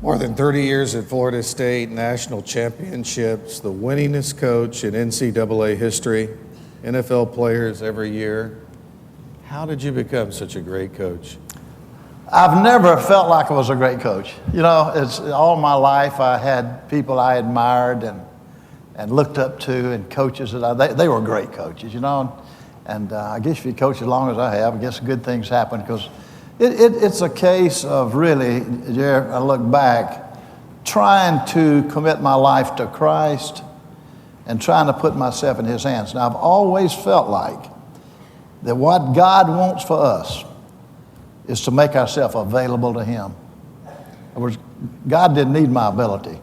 More than 30 years at Florida State, national championships, the winningest coach in NCAA history, NFL players every year. How did you become such a great coach? I've never felt like I was a great coach. You know, it's all my life I had people I admired and looked up to, and coaches that they were great coaches, you know. And I guess if you coach as long as I have, I guess good things happen, because it's a case of really, Jared, I look back, trying to commit my life to Christ and trying to put myself in His hands. Now, I've always felt like that what God wants for us is to make ourselves available to Him. In other words, God didn't need my ability.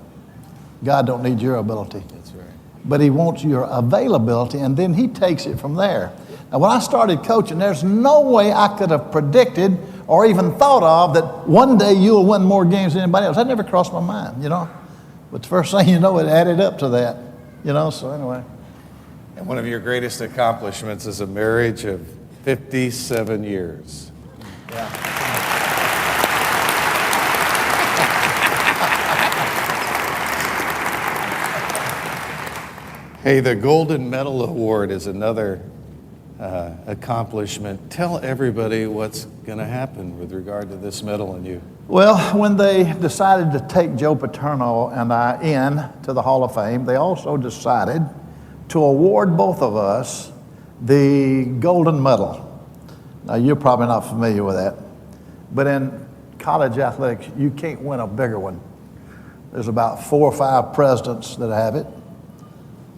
God don't need your ability. That's right. But He wants your availability, and then He takes it from there. Now, when I started coaching, there's no way I could have predicted or even thought of that one day you'll win more games than anybody else. That never crossed my mind, you know. But the first thing you know, it added up to that, you know, so anyway. And one of your greatest accomplishments is a marriage of 57 years. Yeah. Hey, the Golden Medal Award is another accomplishment. Tell everybody what's going to happen with regard to this medal and you. Well, when they decided to take Joe Paterno and I in to the Hall of Fame, they also decided to award both of us the Golden Medal. Now, you're probably not familiar with that, but in college athletics, you can't win a bigger one. There's about 4 or 5 presidents that have it.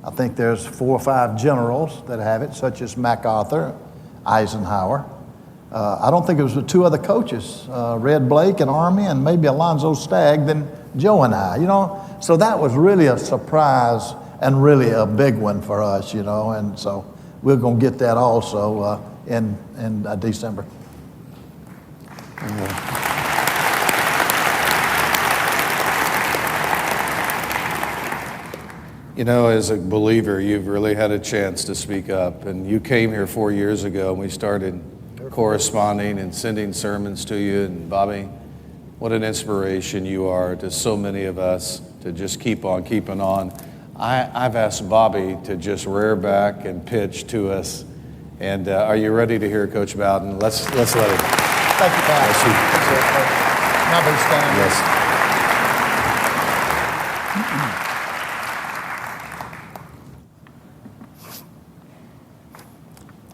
I think there's 4 or 5 generals that have it, such as MacArthur, Eisenhower. I don't think it was the 2 other coaches, Red Blake and Army, and maybe Alonzo Stagg, then Joe and I, you know. So that was really a surprise and really a big one for us, you know, and so we're going to get that also in December. You know, as a believer, you've really had a chance to speak up. And you came here 4 years ago, and we started corresponding and sending sermons to you. And Bobby, what an inspiration you are to so many of us to just keep on keeping on. I've asked Bobby to just rear back and pitch to us. And are you ready to hear Coach Bowden? Let's let him. Thank you, Pastor. Now be standing. Yes.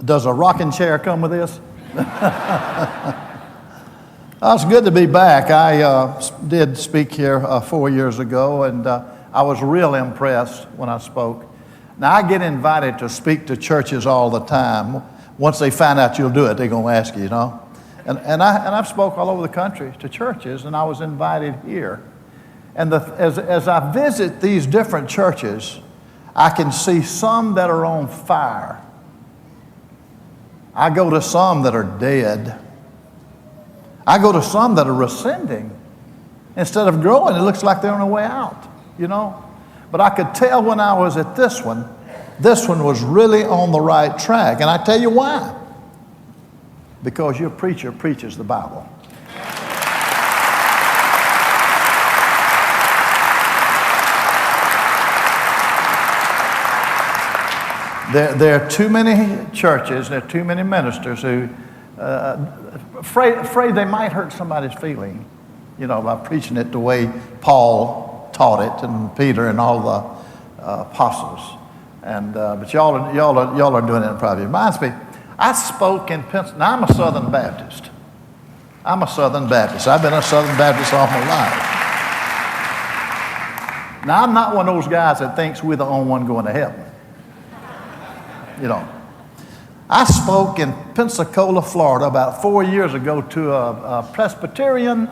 Does a rocking chair come with this? It's good to be back. I did speak here 4 years ago, and I was real impressed when I spoke. Now, I get invited to speak to churches all the time. Once they find out you'll do it, they're going to ask you, you know. And I've spoke all over the country to churches, and I was invited here. And as I visit these different churches, I can see some that are on fire. I go to some that are dead. I go to some that are rescinding. Instead of growing, it looks like they're on their way out, you know. But I could tell when I was at this one was really on the right track. And I tell you why. Because your preacher preaches the Bible. There are too many churches, there are too many ministers who afraid they might hurt somebody's feeling, you know, by preaching it the way Paul taught it, and Peter and all the apostles. And but y'all are doing it in private. It reminds me, I spoke in Pennsylvania. Now, I'm a Southern Baptist. I've been a Southern Baptist all my life. Now, I'm not one of those guys that thinks we're the only one going to heaven. You know, I spoke in Pensacola, Florida, about 4 years ago to a Presbyterian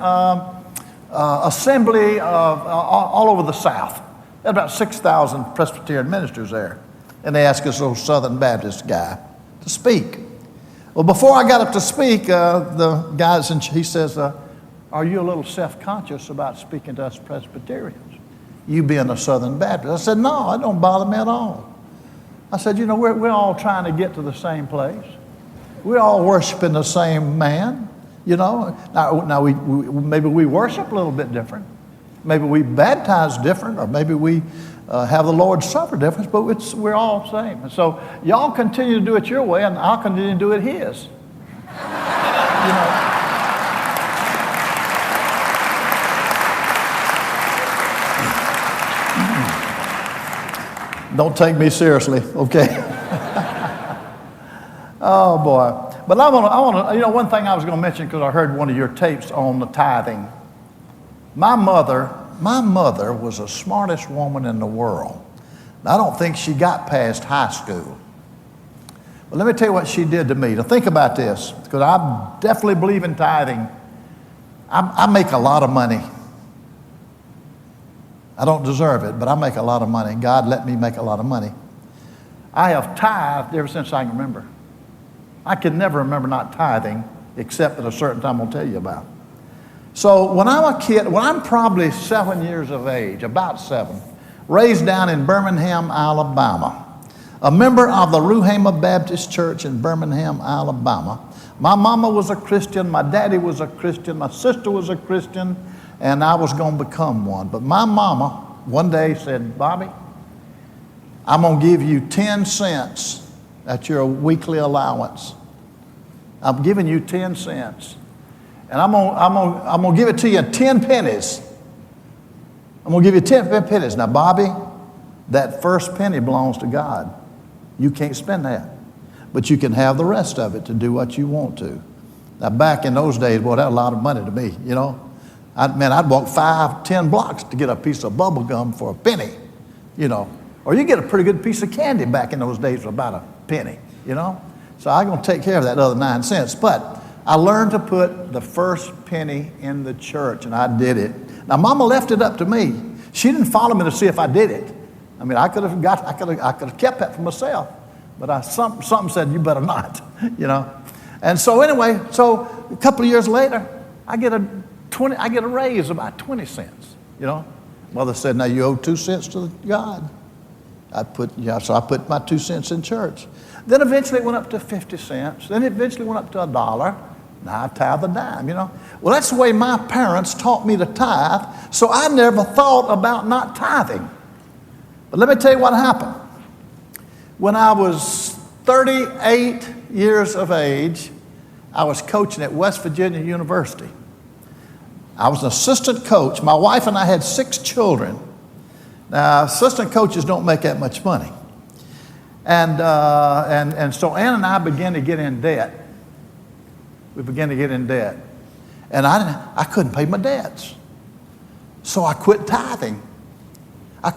assembly all over the South. There were about 6,000 Presbyterian ministers there, and they asked us, old Southern Baptist guy, to speak. Well, before I got up to speak, the guy, he says, "Are you a little self-conscious about speaking to us Presbyterians? You being a Southern Baptist?" I said, "No, it don't bother me at all." I said, "You know, we're all trying to get to the same place. We're all worshiping the same man, you know. Now we maybe we worship a little bit different, Maybe we baptize different, or maybe we have the Lord's Supper different, but we're all the same. And so y'all continue to do it your way, and I'll continue to do it His. You know. Don't take me seriously, okay? Oh boy! But I want to. You know, one thing I was going to mention, because I heard one of your tapes on the tithing. My mother was the smartest woman in the world. I don't think she got past high school. But let me tell you what she did to me. To think about this, because I definitely believe in tithing. I make a lot of money. I don't deserve it, but I make a lot of money. God let me make a lot of money. I have tithed ever since I can remember. I can never remember not tithing, except at a certain time I'll tell you about. So when I'm a kid, when I'm probably 7 years of age, about 7, raised down in Birmingham, Alabama, a member of the Ruhama Baptist Church in Birmingham, Alabama. My mama was a Christian, my daddy was a Christian, my sister was a Christian, and I was going to become one. But my mama one day said, Bobby, I'm going to give you 10 cents. That's your weekly allowance. I'm giving you 10 cents. And I'm going to give it to you 10 pennies. I'm going to give you 10 pennies. Now, Bobby, that first penny belongs to God. You can't spend that. But you can have the rest of it to do what you want to. Now, back in those days, boy, that was a lot of money to me, you know. I'd walk 5-10 blocks to get a piece of bubble gum for a penny, you know. Or you get a pretty good piece of candy back in those days for about a penny, you know. So I'm going to take care of that other 9 cents. But I learned to put the first penny in the church, and I did it. Now, Mama left it up to me. She didn't follow me to see if I did it. I mean, I could have kept that for myself, but something said you better not, you know. And so anyway, so a couple of years later, I get a raise about 20 cents, you know. Mother said, now you owe 2 cents to God. So I put my 2 cents in church. Then eventually it went up to 50 cents. Then it eventually went up to $1. Now I tithe a dime, you know. Well, that's the way my parents taught me to tithe, so I never thought about not tithing. But let me tell you what happened. When I was 38 years of age, I was coaching at West Virginia University. I was an assistant coach. My wife and I had 6 children. Now, assistant coaches don't make that much money. And so Ann and I began to get in debt. We began to get in debt. And I couldn't pay my debts. So I quit tithing. I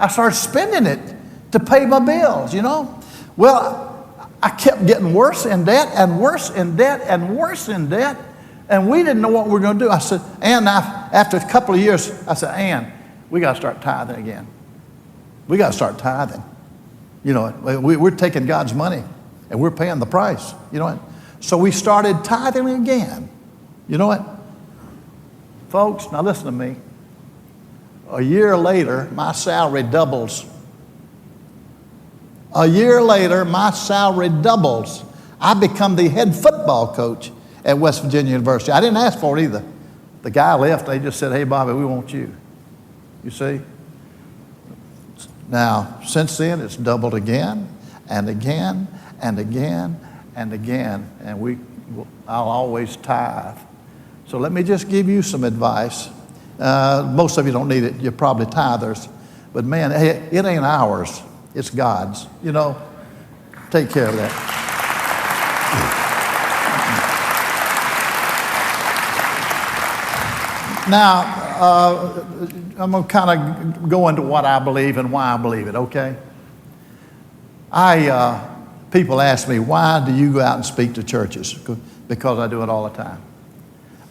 started spending it to pay my bills, you know. Well, I kept getting worse in debt and worse in debt and worse in debt. And we didn't know what we were going to do. I said, Ann, after a couple of years, I said, Ann, we got to start tithing again. We got to start tithing. You know, we're taking God's money and we're paying the price. You know what? So we started tithing again. You know what? Folks, now listen to me. A year later, my salary doubles. A year later, my salary doubles. I become the head football coach at West Virginia University. I didn't ask for it either. The guy left. They just said, hey, Bobby, we want you. You see? Now, since then, it's doubled again and again and again and again. And I'll always tithe. So let me just give you some advice. Most of you don't need it. You're probably tithers. But man, it ain't ours. It's God's. You know, take care of that. Now, I'm going to kind of go into what I believe and why I believe it, okay? People ask me, why do you go out and speak to churches? Because I do it all the time.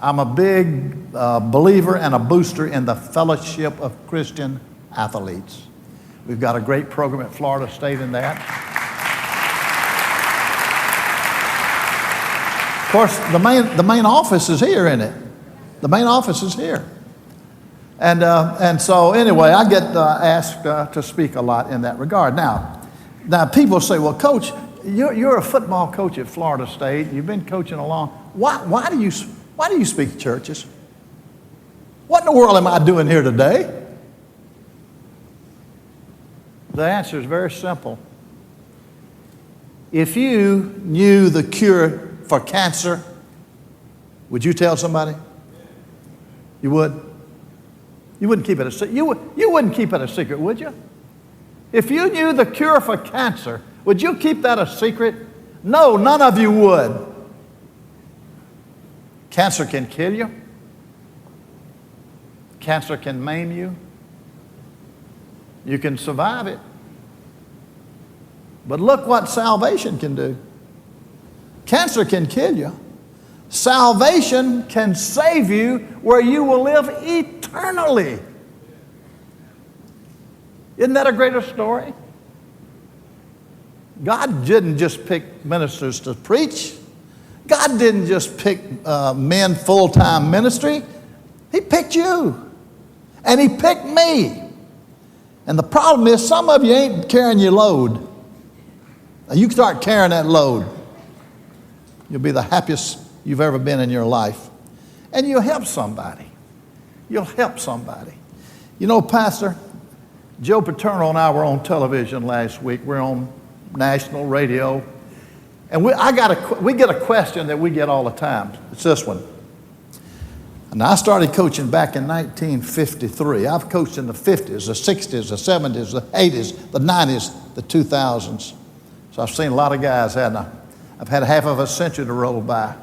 I'm a big believer and a booster in the fellowship of Christian athletes. We've got a great program at Florida State in that. Of course, the main office is here, isn't it? The main office is here. And so anyway, I get asked to speak a lot in that regard. Now people say, well, Coach, you're a football coach at Florida State. You've been coaching along. Why do you speak to churches? What in the world am I doing here today? The answer is very simple. If you knew the cure for cancer, would you tell somebody? You would? You wouldn't keep it a secret. You wouldn't keep it a secret, would you? If you knew the cure for cancer, would you keep that a secret? No, none of you would. Cancer can kill you. Cancer can maim you. You can survive it. But look what salvation can do. Cancer can kill you. Salvation can save you where you will live eternally. Isn't that a greater story? God didn't just pick ministers to preach. God didn't just pick men full-time ministry. He picked you. And He picked me. And the problem is some of you ain't carrying your load. Now you start carrying that load, you'll be the happiest you've ever been in your life. And you'll help somebody. You'll help somebody. You know, Pastor, Joe Paterno and I were on television last week. We're on national radio. And we get a question that we get all the time. It's this one. And I started coaching back in 1953. I've coached in the 50s, the 60s, the 70s, the 80s, the 90s, the 2000s. So I've seen a lot of guys, haven't I? I've had half of a century to roll by.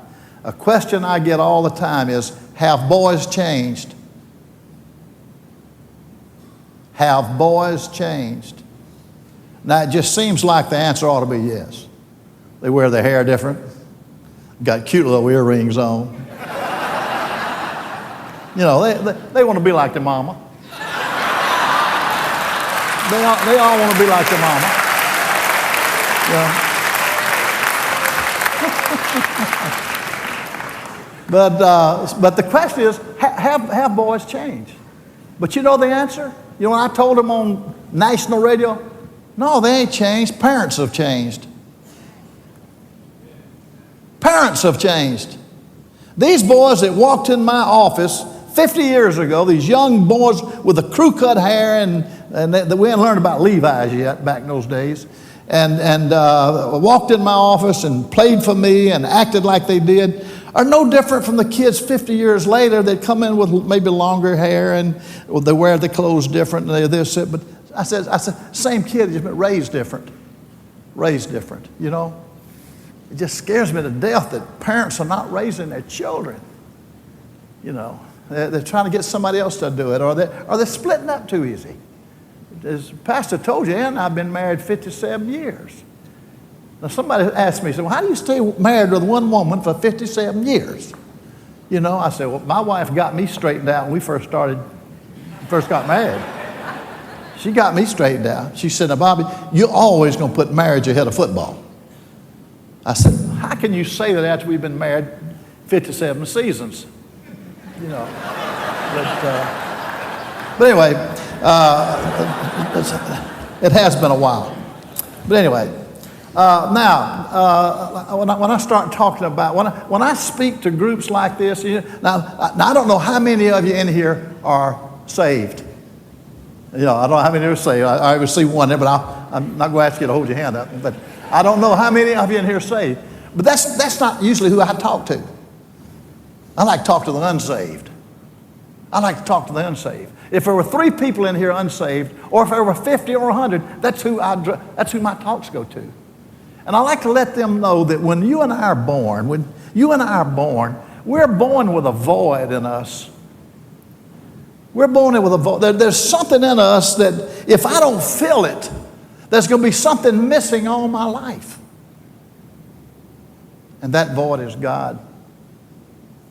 A question I get all the time is, have boys changed? Have boys changed? Now, it just seems like the answer ought to be yes. They wear their hair different, got cute little earrings on. You know, they want to be like their mama. They all want to be like their mama. Yeah. But the question is, have boys changed? But you know the answer? You know, when I told them on national radio, no, they ain't changed. Parents have changed. Parents have changed. These boys that walked in my office 50 years ago, these young boys with the crew cut hair, and we hadn't learned about Levi's yet back in those days, and walked in my office and played for me and acted like they did, are no different from the kids 50 years later that come in with maybe longer hair and they wear the clothes different and they're this. But I said, same kid, just been raised different. Raised different, you know. It just scares me to death that parents are not raising their children. You know, they're trying to get somebody else to do it, or they're splitting up too easy. As Pastor told you, Ann and I have been married 57 years. Now somebody asked me, so how do you stay married with one woman for 57 years? You know, I said, well, my wife got me straightened out when we first got married. She got me straightened out. She said, now Bobby, you're always going to put marriage ahead of football. I said, how can you say that after we've been married 57 seasons? You know, but anyway, it has been a while. But anyway, now when I start talking about, when I speak to groups like this, now I don't know how many of you in here are saved. You know, I don't know how many are saved. I always see one there, but I'm not going to ask you to hold your hand up. But I don't know how many of you in here are saved. But that's not usually who I talk to. I like to talk to the unsaved. I like to talk to the unsaved. If there were 3 people in here unsaved, or if there were 50 or 100, that's who my talks go to. And I like to let them know that when you and I are born, we're born with a void in us. We're born with a void. There's something in us that if I don't fill it, there's going to be something missing all my life. And that void is God.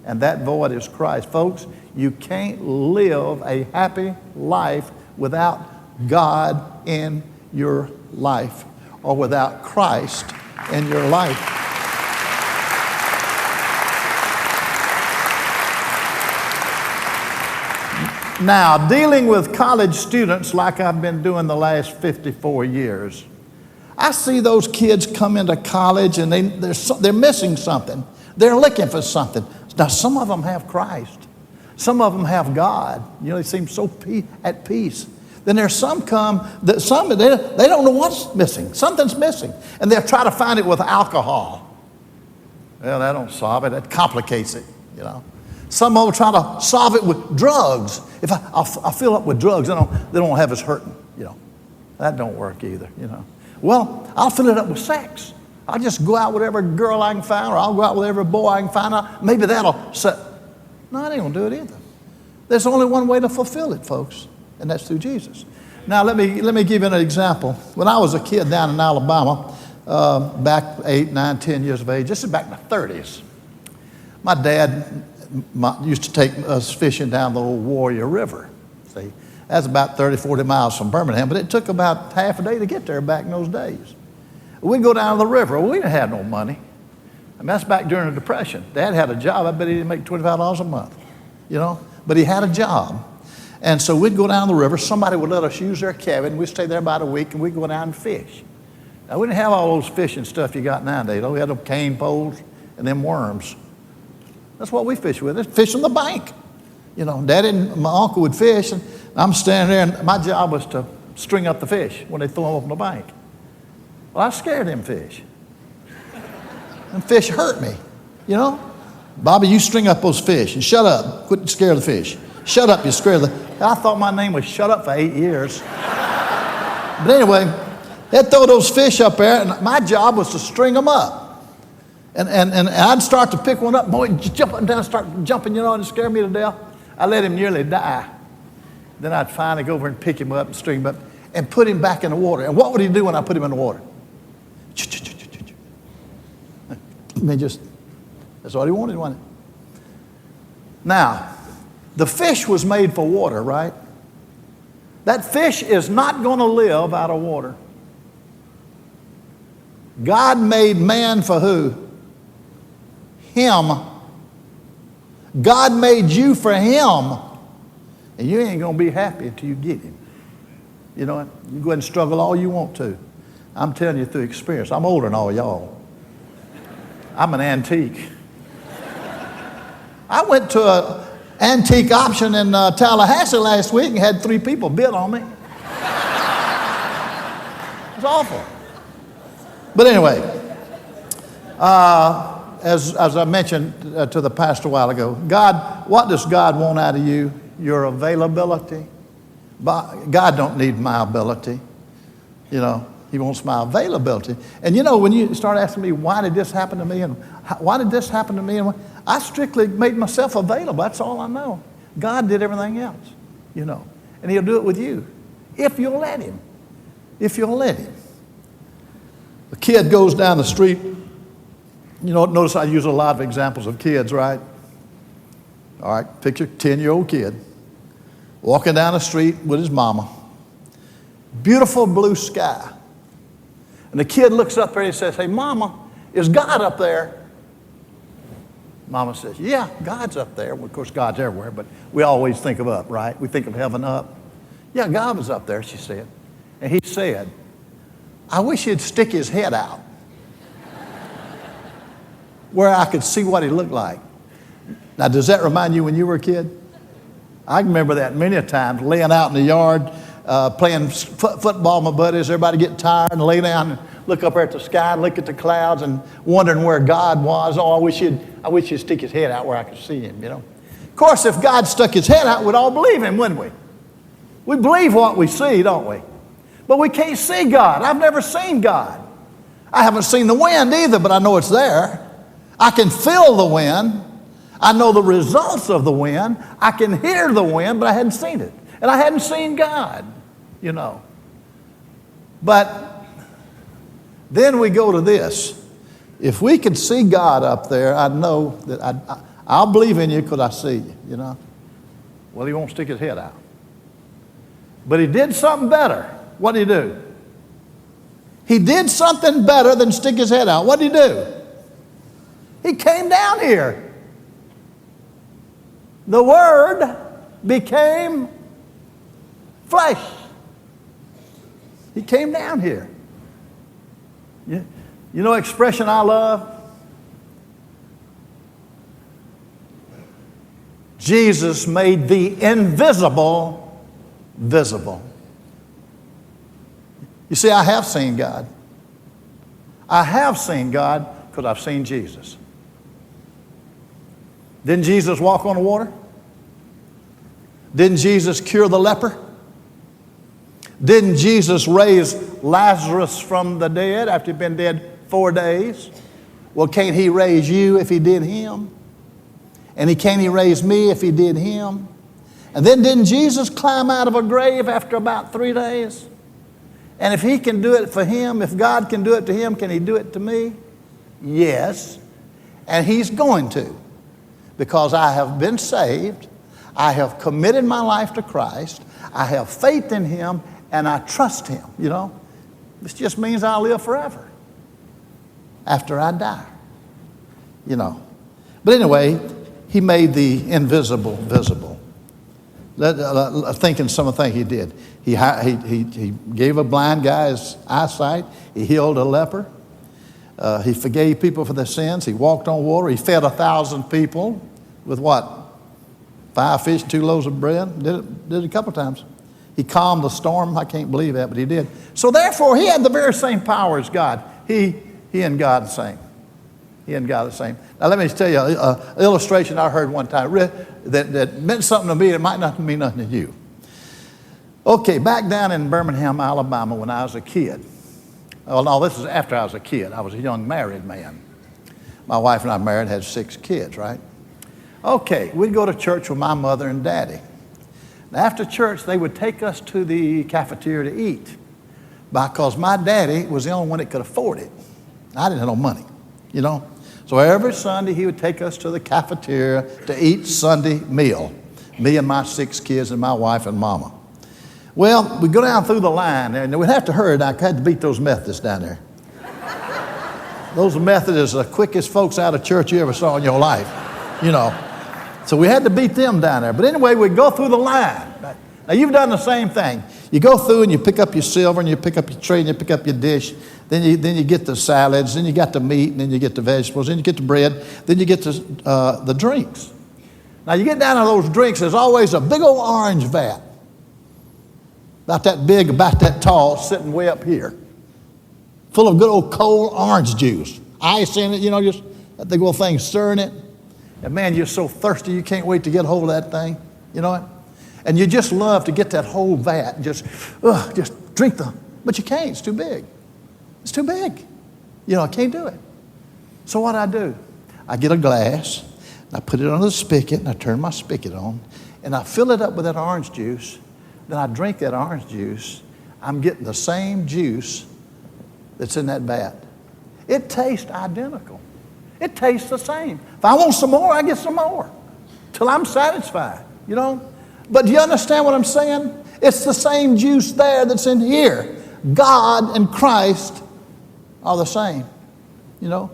And that void is Christ. Folks, you can't live a happy life without God in your life, or without Christ in your life. Now, dealing with college students like I've been doing the last 54 years, I see those kids come into college and they're missing something. They're looking for something. Now, some of them have Christ. Some of them have God. You know, they seem so at peace. Then there's some that they don't know what's missing. Something's missing. And they'll try to find it with alcohol. Well, that don't solve it. That complicates it, you know. Some will try to solve it with drugs. If I'll fill up with drugs, they don't have us hurting, you know. That don't work either, you know. Well, I'll fill it up with sex. I'll just go out with every girl I can find, or I'll go out with every boy I can find out. Maybe that'll set. No, it ain't gonna do it either. There's only one way to fulfill it, folks, and that's through Jesus. Now, let me give you an example. When I was a kid down in Alabama, back 8, 9, 10 years of age, this is back in the 30s, my dad used to take us fishing down the old Warrior River. See, that's about 30, 40 miles from Birmingham, but it took about half a day to get there back in those days. We'd go down to the river. Well, we didn't have no money. I mean, that's back during the Depression. Dad had a job. I bet he didn't make $25 a month, you know, but he had a job. And so we'd go down the river. Somebody would let us use their cabin. We'd stay there about a week, and we'd go down and fish. Now, we didn't have all those fishing stuff you got nowadays. We had them cane poles and them worms. That's what we fished with. It's fish on the bank. You know, Daddy and my uncle would fish, and I'm standing there, and my job was to string up the fish when they throw them up on the bank. Well, I scared them fish. Them fish hurt me, you know. Bobby, you string up those fish, and shut up. Quit scaring the fish. Shut up, you scare the. I thought my name was Shut Up for 8 years. But anyway, they'd throw those fish up there, and my job was to string them up. And I'd start to pick one up, boy, jump up and down, start jumping, you know, and it scared me to death. I let him nearly die. Then I'd finally go over and pick him up and string him up and put him back in the water. And what would he do when I put him in the water? That's what he wanted, wasn't it? Now, the fish was made for water, right? That fish is not going to live out of water. God made man for who? Him. God made you for him. And you ain't going to be happy until you get him. You know what? You go ahead and struggle all you want to. I'm telling you through experience. I'm older than all y'all. I'm an antique. I went to an antique auction in Tallahassee last week and had 3 people bid on me. It was awful. But anyway, as I mentioned to the pastor a while ago, what does God want out of you? Your availability. God don't need my ability. You know, he wants my availability. And you know, when you start asking me, why did this happen to me? And why did this happen to me? And I strictly made myself available. That's all I know. God did everything else, you know. And he'll do it with you if you'll let him. If you'll let him. The kid goes down the street. You know, notice I use a lot of examples of kids, right? All right, picture 10-year-old kid walking down the street with his mama. Beautiful blue sky. And the kid looks up there and he says, "Hey, Mama, is God up there?" Mama says, "Yeah, God's up there." Well, of course, God's everywhere, but we always think of up, right? We think of heaven up. "Yeah, God was up there," she said. And he said, "I wish he'd stick his head out where I could see what he looked like." Now, does that remind you when you were a kid? I remember that many a times, laying out in the yard, playing football with my buddies, everybody get tired and lay down and look up there at the sky and look at the clouds and wondering where God was. Oh, I wish he'd stick his head out where I could see him, you know. Of course, if God stuck his head out, we'd all believe him, wouldn't we? We believe what we see, don't we? But we can't see God. I've never seen God. I haven't seen the wind either, but I know it's there. I can feel the wind. I know the results of the wind. I can hear the wind, but I hadn't seen it. And I hadn't seen God, you know. But then we go to this. If we could see God up there, I'd know that I'll believe in you because I see you, you know. Well, he won't stick his head out. But he did something better. What did he do? He did something better than stick his head out. What did he do? He came down here. The Word became flesh. He came down here. You know expression I love? Jesus made the invisible visible. You see, I have seen God. I have seen God because I've seen Jesus. Didn't Jesus walk on the water? Didn't Jesus cure the leper? Didn't Jesus raise Lazarus from the dead after he'd been dead 4 days? Well, can't he raise you if he did him? And can't he raise me if he did him? And then didn't Jesus climb out of a grave after about 3 days? And if he can do it for him, if God can do it to him, can he do it to me? Yes. And he's going to. Because I have been saved. I have committed my life to Christ. I have faith in him and I trust him. You know, this just means I'll live forever after I die. You know. But anyway, he made the invisible visible. Thinking some of the things he did. He gave a blind guy his eyesight. He healed a leper. He forgave people for their sins. He walked on water. He fed 1,000 people with what? 5 fish, 2 loaves of bread. Did it a couple times. He calmed the storm. I can't believe that, but he did. So therefore, he had the very same power as God. He and God the same. He and God the same. Now let me tell you an illustration I heard one time that meant something to me. It might not mean nothing to you. Okay, back down in Birmingham, Alabama, when I was a kid. Well, no, this is after I was a kid. I was a young married man. My wife and I married, had 6 kids, right? Okay, we'd go to church with my mother and daddy. Now, after church, they would take us to the cafeteria to eat because my daddy was the only one that could afford it. I didn't have no money, you know. So every Sunday, he would take us to the cafeteria to eat Sunday meal. Me and my 6 kids and my wife and mama. Well, we go down through the line, and we'd have to hurry. I had to beat those Methodists down there. Those Methodists are the quickest folks out of church you ever saw in your life, you know. So we had to beat them down there. But anyway, we'd go through the line. Now, you've done the same thing. You go through and you pick up your silver, and you pick up your tray, and you pick up your dish. Then you get the salads, then you got the meat, and then you get the vegetables, then you get the bread, then you get the drinks. Now, you get down to those drinks, there's always a big old orange vat. About that big, about that tall, sitting way up here. Full of good old cold orange juice. Ice in it, you know, just that big old thing stirring it. And man, you're so thirsty, you can't wait to get a hold of that thing. You know what? And you just love to get that whole vat and just drink them. But you can't, it's too big. It's too big. You know, I can't do it. So what do? I get a glass, and I put it on the spigot, and I turn my spigot on, and I fill it up with that orange juice. Then I drink that orange juice. I'm getting the same juice that's in that vat. It tastes identical. It tastes the same. If I want some more, I get some more till I'm satisfied, you know. But do you understand what I'm saying? It's the same juice there that's in here. God and Christ are the same, you know.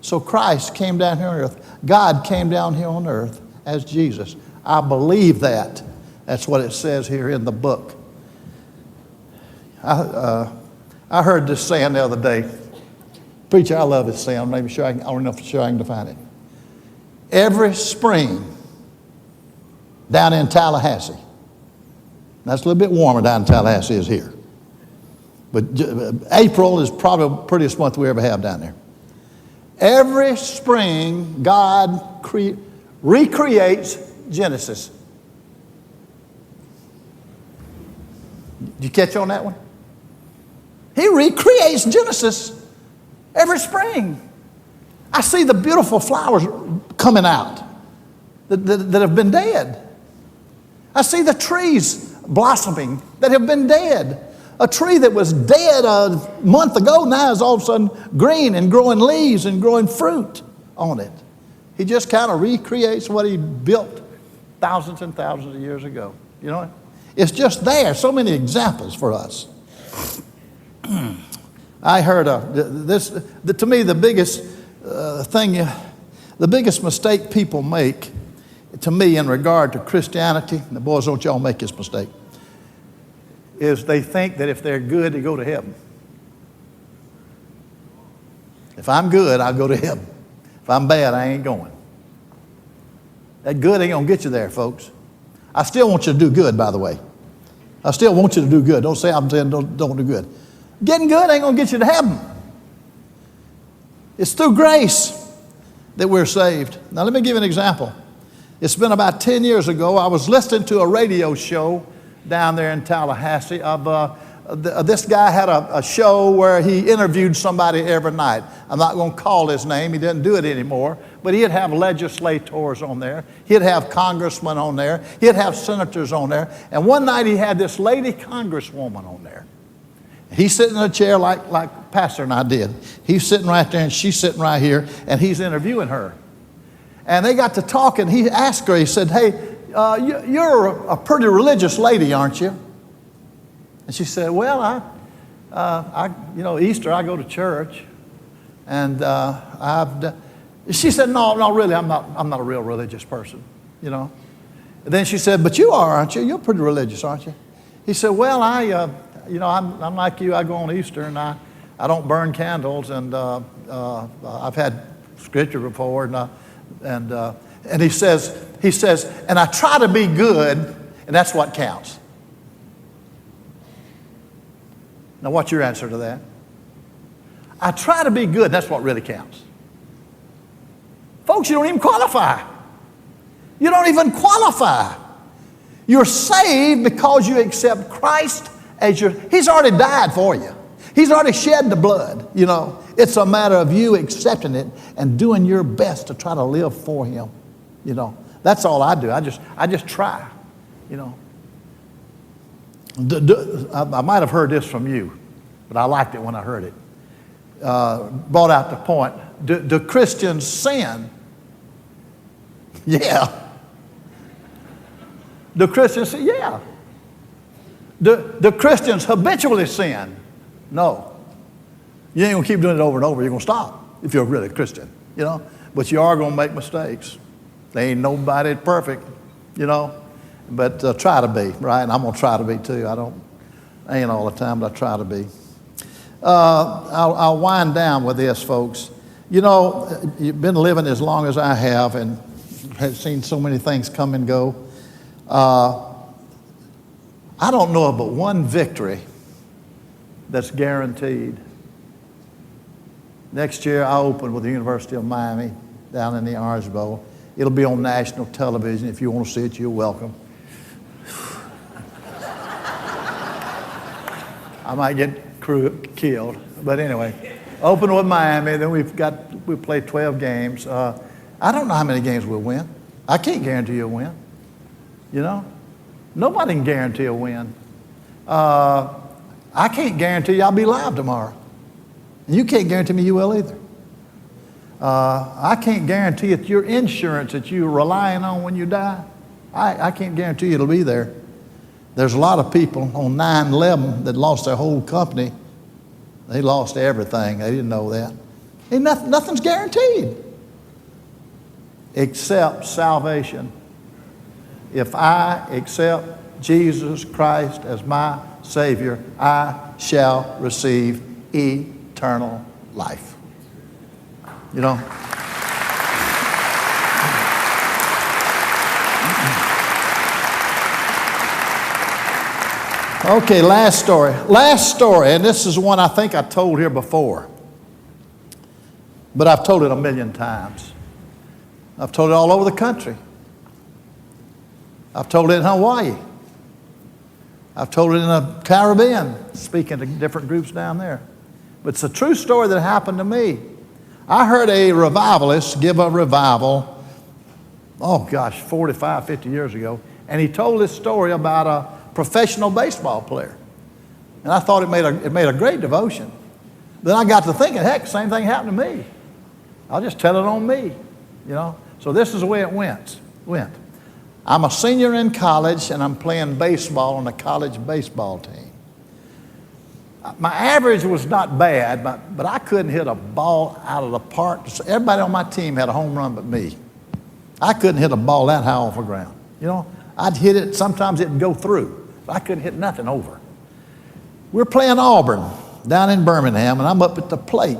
So Christ came down here on earth. God came down here on earth as Jesus. I believe that. That's what it says here in the book. I heard this saying the other day. Preacher, I love this saying. I'm not even sure I don't know for sure I can define it. Every spring down in Tallahassee. That's a little bit warmer down in Tallahassee as here. But April is probably the prettiest month we ever have down there. Every spring, God recreates Genesis. Did you catch on that one? He recreates Genesis every spring. I see the beautiful flowers coming out that have been dead. I see the trees blossoming that have been dead. A tree that was dead a month ago now is all of a sudden green and growing leaves and growing fruit on it. He just kind of recreates what he built thousands and thousands of years ago. You know what? It's just there. So many examples for us. I heard to me, the biggest the biggest mistake people make, to me, in regard to Christianity, and the boys, don't y'all make this mistake, is they think that if they're good, they go to heaven. If I'm good, I'll go to heaven. If I'm bad, I ain't going. That good ain't going to get you there, folks. I still want you to do good, by the way. I still want you to do good. Don't say I'm saying don't do good. Getting good ain't going to get you to heaven. It's through grace that we're saved. Now, let me give you an example. It's been about 10 years ago. I was listening to a radio show down there in Tallahassee of this guy had a show where he interviewed somebody every night. I'm not going to call his name. He didn't do it anymore. But he'd have legislators on there. He'd have congressmen on there. He'd have senators on there. And one night he had this lady congresswoman on there. He's sitting in a chair like Pastor and I did. He's sitting right there and she's sitting right here, and he's interviewing her. And they got to talking. He asked her, he said, hey, you're a pretty religious lady, aren't you? And she said, well, Easter I go to church, and she said, no, really, I'm not a real religious person, you know. And then she said, but you are, aren't you? You're pretty religious, aren't you? He said, well, I'm like you. I go on Easter, and I don't burn candles, and I've had scripture before, and he says, and I try to be good, and that's what counts. Now, what's your answer to that? I try to be good, and that's what really counts. Folks, you don't even qualify. You don't even qualify. You're saved because you accept Christ as He's already died for you. He's already shed the blood, you know. It's a matter of you accepting it and doing your best to try to live for Him, you know. That's all I do. I just try, you know. I might have heard this from you, but I liked it when I heard it. Brought out the point. Do Christians sin? Yeah. Do Christians sin? Yeah. Do Christians habitually sin? No. You ain't going to keep doing it over and over. You're going to stop if you're really a Christian, you know. But you are going to make mistakes. There ain't nobody perfect, you know. But try to be, right? And I'm going to try to be too. I ain't all the time, but I try to be. I'll wind down with this, folks. You know, you've been living as long as I have and have seen so many things come and go. I don't know of but one victory that's guaranteed. Next year, I open with the University of Miami down in the Orange Bowl. It'll be on national television. If you want to see it, you're welcome. I might get killed, but anyway, open with Miami. Then we play 12 games. I don't know how many games we'll win. I can't guarantee a win. You know, nobody can guarantee a win. I can't guarantee I'll be live tomorrow. And you can't guarantee me you will either. I can't guarantee that your insurance that you're relying on when you die, I can't guarantee it'll be there. There's a lot of people on 9/11 that lost their whole company. They lost everything. They didn't know that. Ain't nothing's guaranteed except salvation. If I accept Jesus Christ as my Savior, I shall receive eternal life. You know? Okay, last story. Last story, and this is one I think I told here before, but I've told it a million times. I've told it all over the country. I've told it in Hawaii. I've told it in the Caribbean, speaking to different groups down there. But it's a true story that happened to me. I heard a revivalist give a revival, 45, 50 years ago, and he told this story about a professional baseball player. And I thought it made a great devotion. Then I got to thinking, heck, the same thing happened to me. I'll just tell it on me, you know. So this is the way it went. I'm a senior in college, and I'm playing baseball on a college baseball team. My average was not bad, but I couldn't hit a ball out of the park. Everybody on my team had a home run but me. I couldn't hit a ball that high off the ground. You know, I'd hit it, sometimes it'd go through. But I couldn't hit nothing over. We're playing Auburn down in Birmingham, and I'm up at the plate.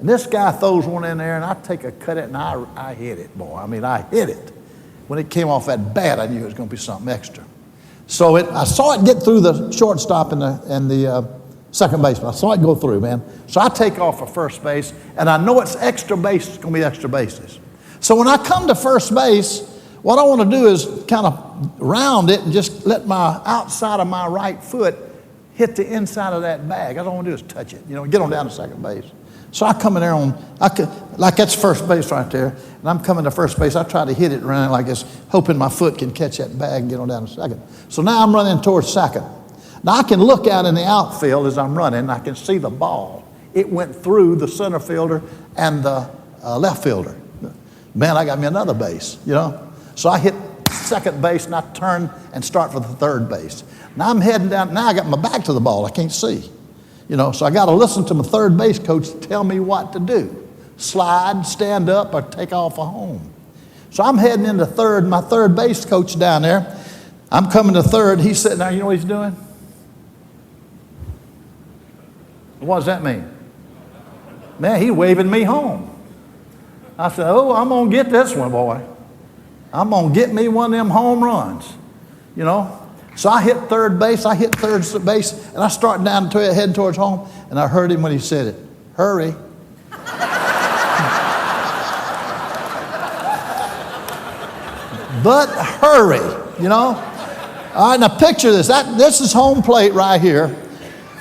And this guy throws one in there, and I take a cut at it, and I hit it, boy. I mean, I hit it. when it came off that bat, I knew it was going to be something extra. So I saw it get through the shortstop and the second baseman. I saw it go through, man. So I take off for first base, and I know it's extra base. It's going to be extra bases. So when I come to first base, what I want to do is kind of round it and just let my outside of my right foot hit the inside of that bag. All I want to do is touch it, get on down to second base. So I come in there like that's first base right there, and I'm coming to first base. I try to hit it around like this, hoping my foot can catch that bag and get on down to second. So now I'm running towards second. Now I can look out in the outfield as I'm running, and I can see the ball. It went through the center fielder and the left fielder. Man, I got me another base, So I hit second base, and I turn and start for the third base. Now I'm heading down. Now I got my back to the ball. I can't see. So I got to listen to my third base coach tell me what to do. Slide, stand up, or take off a home. So I'm heading into third. My third base coach down there, I'm coming to third. He's sitting there. You know what he's doing? What does that mean? Man, he's waving me home. I said, oh, I'm going to get this one, boy. I'm going to get me one of them home runs, So I hit third base, and I start down to it, heading towards home, and I heard him when he said it. Hurry. But hurry, All right, now picture this. This is home plate right here.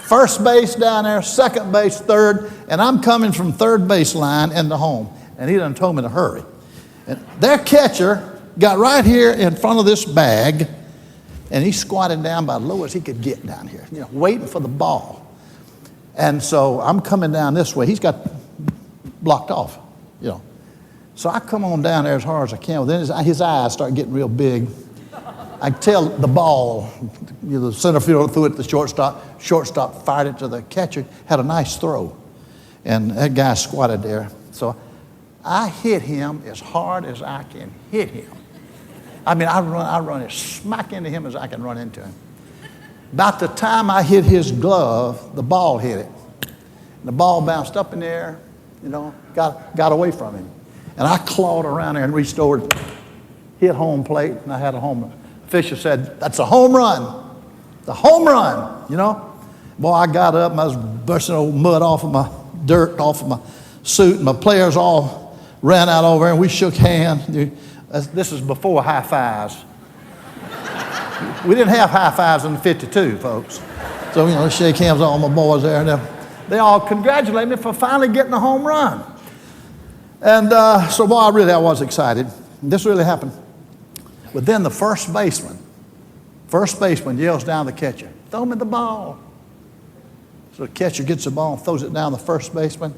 First base down there, second base, third, and I'm coming from third base line into home. And he done told me to hurry. And their catcher got right here in front of this bag, and he squatted down about as low as he could get down here, waiting for the ball. And so I'm coming down this way. He's got blocked off, So I come on down there as hard as I can. Well, then his eyes start getting real big. I can tell the ball, the center fielder threw it to the shortstop. Shortstop fired it to the catcher. Had a nice throw. And that guy squatted there. So I hit him as hard as I can hit him. I mean, I run as smack into him as I can run into him. About the time I hit his glove, the ball hit it. And the ball bounced up in the air, got away from him. And I clawed around there and restored, hit home plate, and I had a home run. Fisher said, that's a home run. The home run, Boy, I got up and I was brushing old mud off of my dirt, off of my suit, and my players all ran out over and we shook hands. This is before high fives. We didn't have high fives in the 52, folks. So, shake hands with all my boys there. And they all congratulated me for finally getting a home run. And so, boy, I was excited. This really happened. But then the first baseman yells down the catcher, throw me the ball. So the catcher gets the ball and throws it down the first baseman.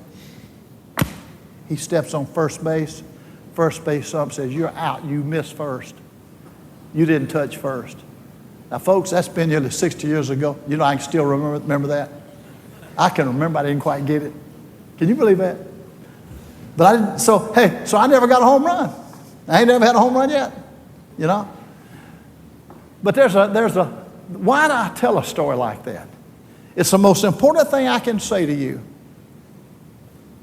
He steps on first base. First base up says, you're out. You missed first. You didn't touch first. Now, folks, that's been nearly 60 years ago. I can still remember that. I can remember. I didn't quite get it. Can you believe that? But I didn't. So I never got a home run. I ain't never had a home run yet. But why do I tell a story like that? It's the most important thing I can say to you.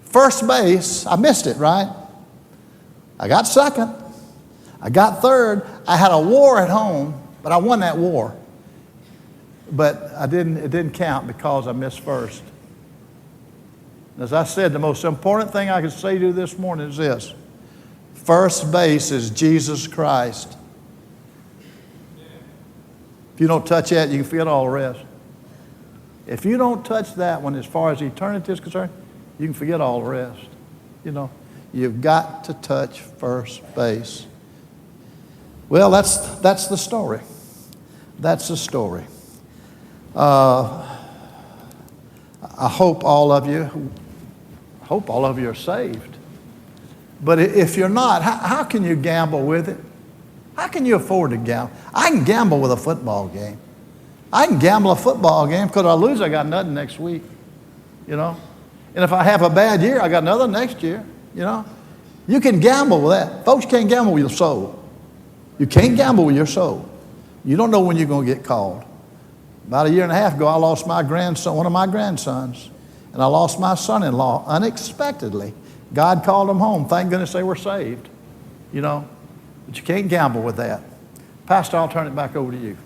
First base, I missed it, right? I got second. I got third. I had a war at home, but I won that war. But it didn't count because I missed first. As I said, the most important thing I can say to you this morning is this. First base is Jesus Christ. If you don't touch that, you can forget all the rest. If you don't touch that one as far as eternity is concerned, you can forget all the rest. You've got to touch first base. Well, that's the story. That's the story. I hope all of you are saved. But if you're not, how can you gamble with it? How can you afford to gamble? I can gamble with a football game. I can gamble a football game because if I lose, I got nothing next week. And if I have a bad year, I got another next year. You can gamble with that. Folks can't gamble with your soul. You can't gamble with your soul. You don't know when you're going to get called. About a year and a half ago, I lost my grandson, one of my grandsons, and I lost my son-in-law unexpectedly. God called them home. Thank goodness they were saved. But you can't gamble with that. Pastor, I'll turn it back over to you.